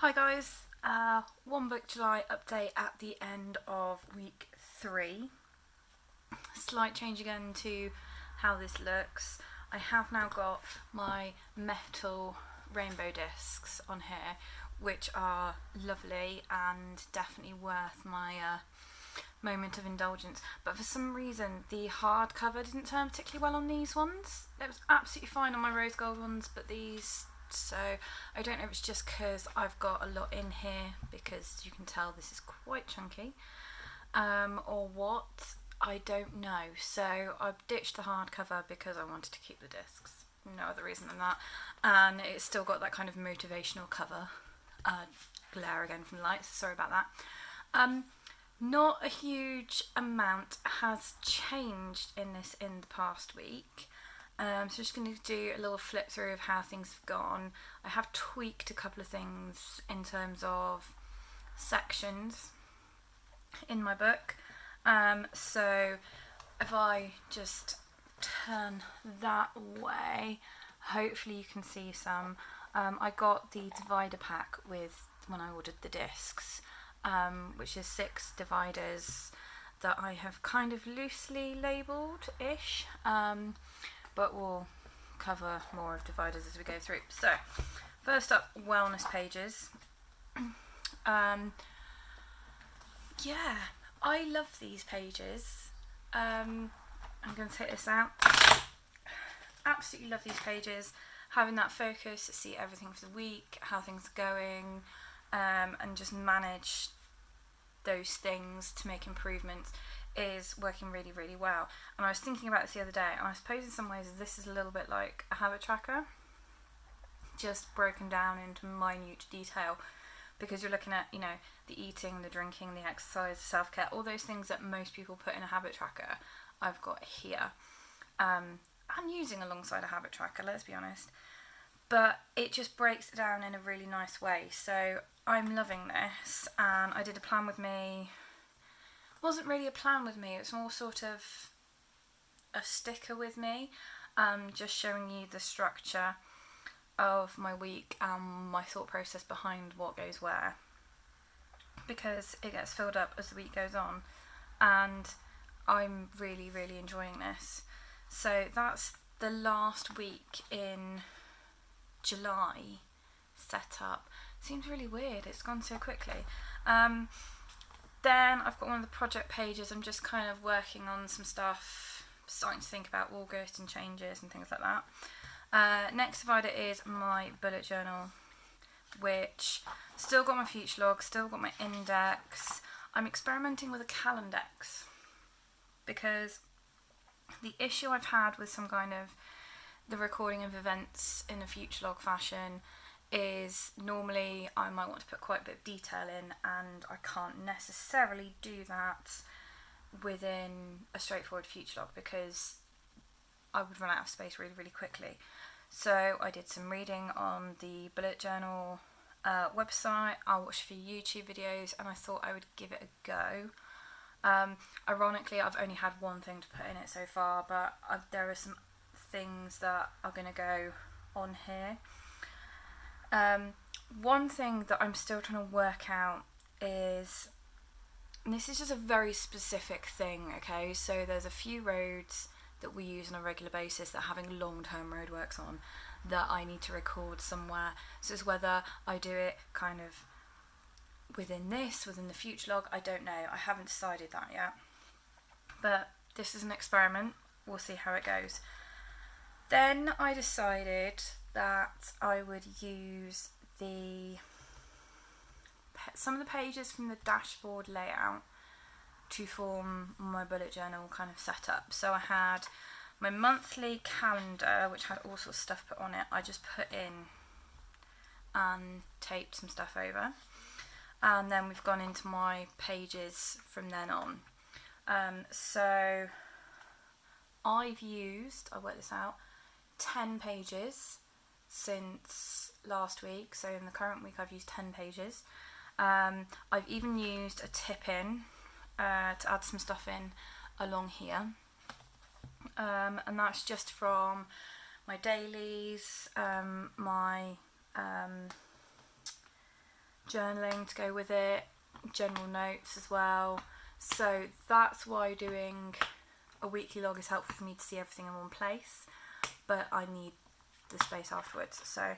Hi guys, One Book July update at the end of week 3. Slight change again to how this looks. I have now got my metal rainbow discs on here, which are lovely and definitely worth my moment of indulgence. But for some reason the hardcover didn't turn particularly well on these ones. It was absolutely fine on my rose gold ones, but these... So I don't know if it's just because I've got a lot in here, because you can tell this is quite chunky, or what, I don't know. So I've ditched the hardcover because I wanted to keep the discs, no other reason than that. And it's still got that kind of motivational cover. Glare again from the lights, sorry about that. Not a huge amount has changed in this in the past week. So just going to do a little flip through of how things have gone. I have tweaked a couple of things in terms of sections in my book. So if I just turn that way, hopefully you can see some. I got the divider pack with when I ordered the discs, which is 6 dividers that I have kind of loosely labelled-ish. But we'll cover more of dividers as we go through. So, first up, wellness pages. Yeah, I love these pages. I'm going to take this out. Absolutely love these pages. Having that focus to see everything for the week, how things are going, and just manage those things to make improvements is working really, really well. And I was thinking about this the other day, and I suppose in some ways this is a little bit like a habit tracker, just broken down into minute detail, because you're looking at, you know, the eating, the drinking, the exercise, the self-care, all those things that most people put in a habit tracker, I've got here. And using alongside a habit tracker, let's be honest. But it just breaks it down in a really nice way. So I'm loving this, and I did a plan with me. Wasn't really a plan with me, it's more sort of a sticker with me, just showing you the structure of my week and my thought process behind what goes where, because it gets filled up as the week goes on, and I'm really, really enjoying this. So that's the last week in July set up. Seems really weird, it's gone so quickly. Then I've got one of the project pages. I'm just kind of working on some stuff, starting to think about August and changes and things like that. Next divider is my bullet journal, which still got my future log, still got my index. I'm experimenting with a calendex, because the issue I've had with some kind of the recording of events in a future log fashion is normally I might want to put quite a bit of detail in, and I can't necessarily do that within a straightforward future log because I would run out of space really, really quickly. So I did some reading on the bullet journal website. I watched a few YouTube videos, and I thought I would give it a go. Ironically, I've only had one thing to put in it so far, but there are some things that are going to go on here. One thing that I'm still trying to work out is, and this is just a very specific thing, okay, so there's a few roads that we use on a regular basis that are having long-term roadworks on that I need to record somewhere. So it's whether I do it kind of within the future log, I don't know, I haven't decided that yet. But this is an experiment, we'll see how it goes. Then I decided that I would use some of the pages from the dashboard layout to form my bullet journal kind of setup. So I had my monthly calendar, which had all sorts of stuff put on it. I just put in and taped some stuff over, and then we've gone into my pages from then on. So I worked this out, 10 pages since last week, so in the current week I've used 10 pages. I've even used a tip in to add some stuff in along here, and that's just from my dailies, my journaling to go with it, general notes as well. So that's why doing a weekly log is helpful for me to see everything in one place, but I need the space afterwards, so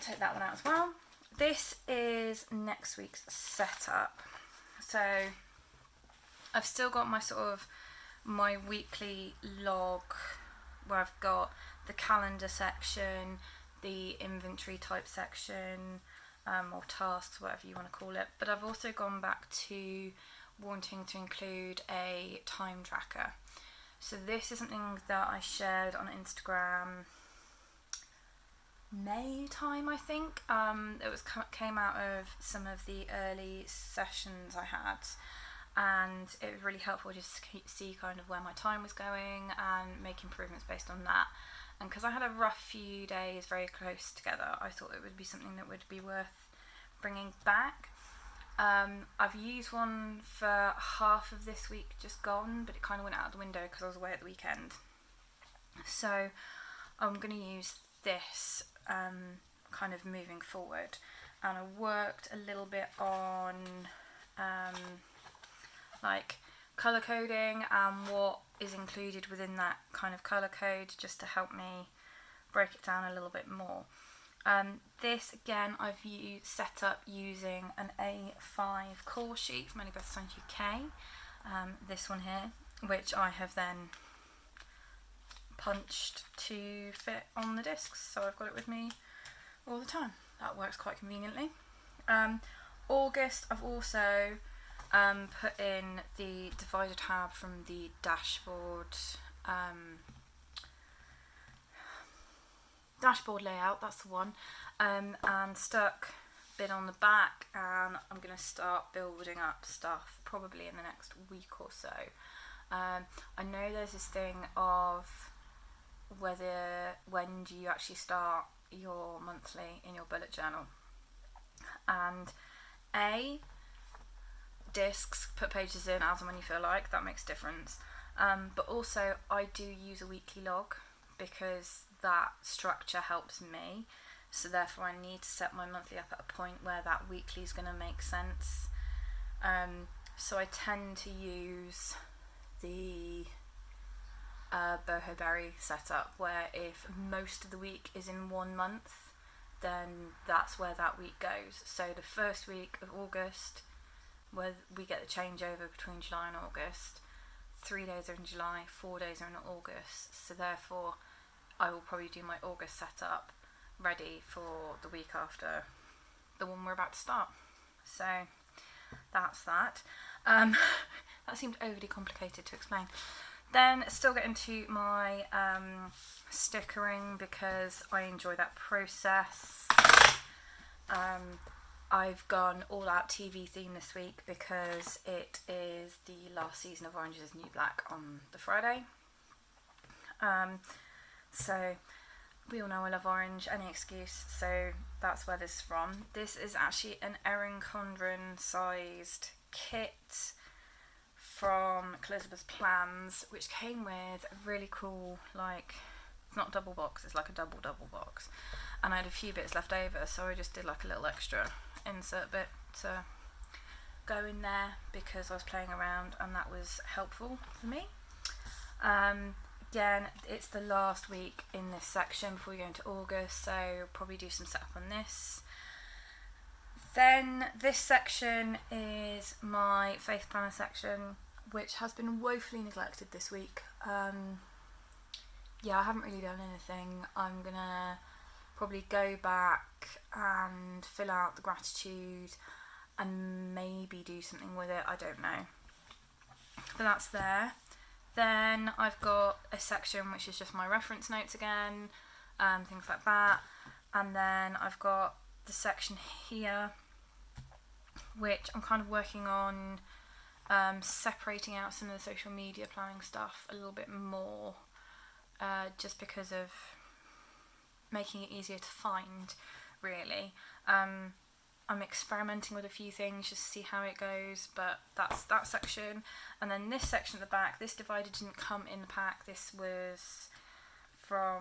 take that one out as well. This is next week's setup. So I've still got my weekly log where I've got the calendar section, the inventory type section, or tasks, whatever you want to call it, but I've also gone back to wanting to include a time tracker. So this is something that I shared on Instagram May time, I think. Came out of some of the early sessions I had, and it was really helpful just to see kind of where my time was going and make improvements based on that. And because I had a rough few days very close together, I thought it would be something that would be worth bringing back. I've used one for half of this week just gone, but it kind of went out the window because I was away at the weekend. So I'm going to use this kind of moving forward, and I worked a little bit on like colour coding and what is included within that kind of colour code, just to help me break it down a little bit more. This again I've set up using an A5 core sheet from Only Better Science UK, this one here, which I have then punched to fit on the discs, so I've got it with me all the time. That works quite conveniently. August, I've also put in the divider tab from the dashboard layout, that's the one, and stuck a bit on the back, and I'm going to start building up stuff probably in the next week or so. I know there's this thing of when do you actually start your monthly in your bullet journal, and discs, put pages in as and when you feel like, that makes a difference, but also I do use a weekly log because that structure helps me, so therefore I need to set my monthly up at a point where that weekly is going to make sense. So I tend to use the boho berry setup, where if most of the week is in 1 month, then that's where that week goes. So the first week of August, where we get the changeover between July and August, 3 days are in July, 4 days are in August, so therefore I will probably do my August setup ready for the week after the one we're about to start. So that's that. That seemed overly complicated to explain. Then still get into my stickering because I enjoy that process. I've gone all out TV theme this week because it is the last season of Orange is the New Black on the Friday. So we all know I love orange, any excuse, so that's where this is from. This is actually an Erin Condren sized kit from Elizabeth's Plans, which came with a really cool, like, it's not a double box, it's like a double box, and I had a few bits left over, so I just did like a little extra insert bit to go in there because I was playing around, and that was helpful for me. Again, it's the last week in this section before we go into August, so I'll probably do some setup on this. Then this section is my Faith Planner section, which has been woefully neglected this week. Yeah, I haven't really done anything. I'm gonna probably go back and fill out the gratitude and maybe do something with it, I don't know. But that's there. Then I've got a section which is just my reference notes again, things like that. And then I've got the section here, which I'm kind of working on separating out some of the social media planning stuff a little bit more, just because of making it easier to find, really. I'm experimenting with a few things just to see how it goes, but that's that section. And then this section at the back, this divider didn't come in the pack, this was from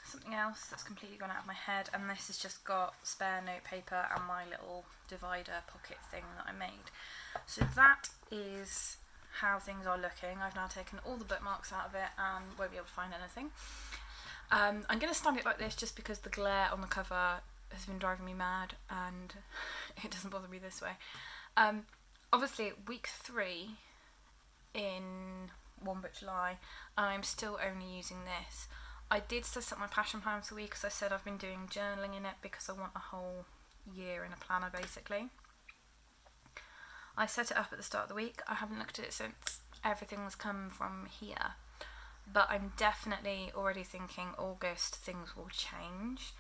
something else that's completely gone out of my head, and this has just got spare notepaper and my little divider pocket thing that I made. So that is how things are looking. I've now taken all the bookmarks out of it and won't be able to find anything. I'm going to stand it like this just because the glare on the cover has been driving me mad, and it doesn't bother me this way. Obviously, week 3 in One Book July, and I'm still only using this. I did set up my passion plan for the week, because I said I've been doing journaling in it because I want a whole year in a planner, basically. I set it up at the start of the week. I haven't looked at it since. Everything's come from here. But I'm definitely already thinking August things will change.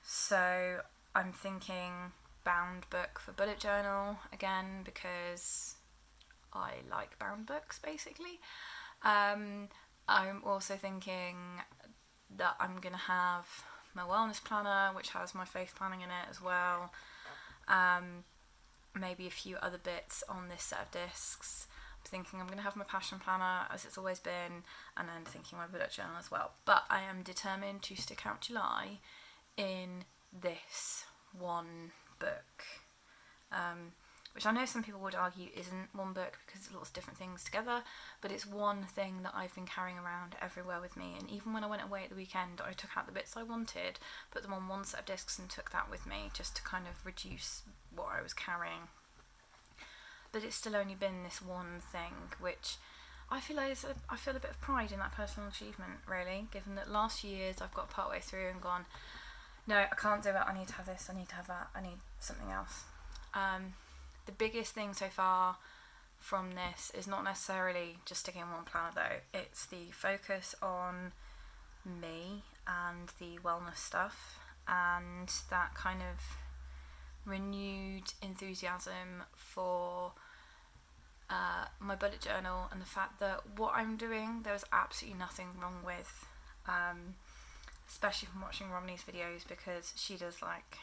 So I'm thinking bound book for bullet journal again, because I like bound books, basically. I'm also thinking that I'm going to have my wellness planner, which has my faith planning in it as well. Maybe a few other bits on this set of discs. I'm thinking I'm going to have my passion planner, as it's always been, and then thinking my bullet journal as well. But I am determined to stick out July in this one book, which I know some people would argue isn't one book because it's lots of different things together, but it's one thing that I've been carrying around everywhere with me. And even when I went away at the weekend, I took out the bits I wanted, put them on one set of discs and took that with me, just to kind of reduce what I was carrying. But it's still only been this one thing, which I feel like I feel a bit of pride in that personal achievement, really, given that last few years I've got partway through and gone, no, I can't do it, I need to have this, I need to have that, I need something else. The biggest thing so far from this is not necessarily just sticking in one planner though, it's the focus on me and the wellness stuff, and that kind of renewed enthusiasm for my bullet journal, and the fact that what I'm doing there's absolutely nothing wrong with, especially from watching Romney's videos, because she does like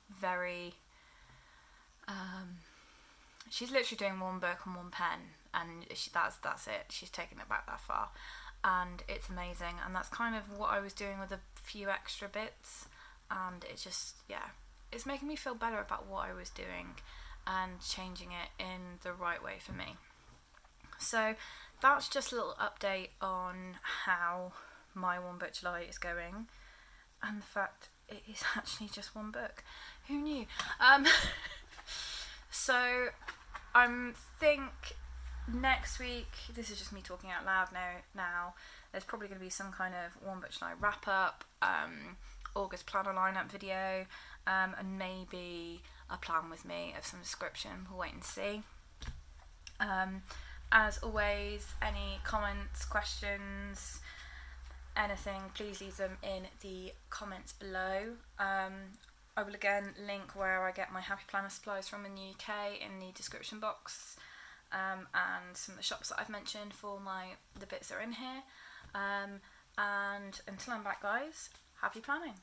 very she's literally doing one book and one pen, and that's it. She's taken it back that far, and it's amazing. And that's kind of what I was doing with a few extra bits, and it just, yeah, it's making me feel better about what I was doing and changing it in the right way for me. So that's just a little update on how my One Book July is going, and the fact it is actually just one book. Who knew? So I think next week, this is just me talking out loud now, there's probably going to be some kind of One Book July wrap up, August planner lineup video, and maybe a plan with me of some description. We'll wait and see. As always, any comments, questions, anything, please leave them in the comments below. I will again link where I get my Happy Planner supplies from in the UK in the description box, and some of the shops that I've mentioned for the bits that are in here. And until I'm back, guys, happy planning.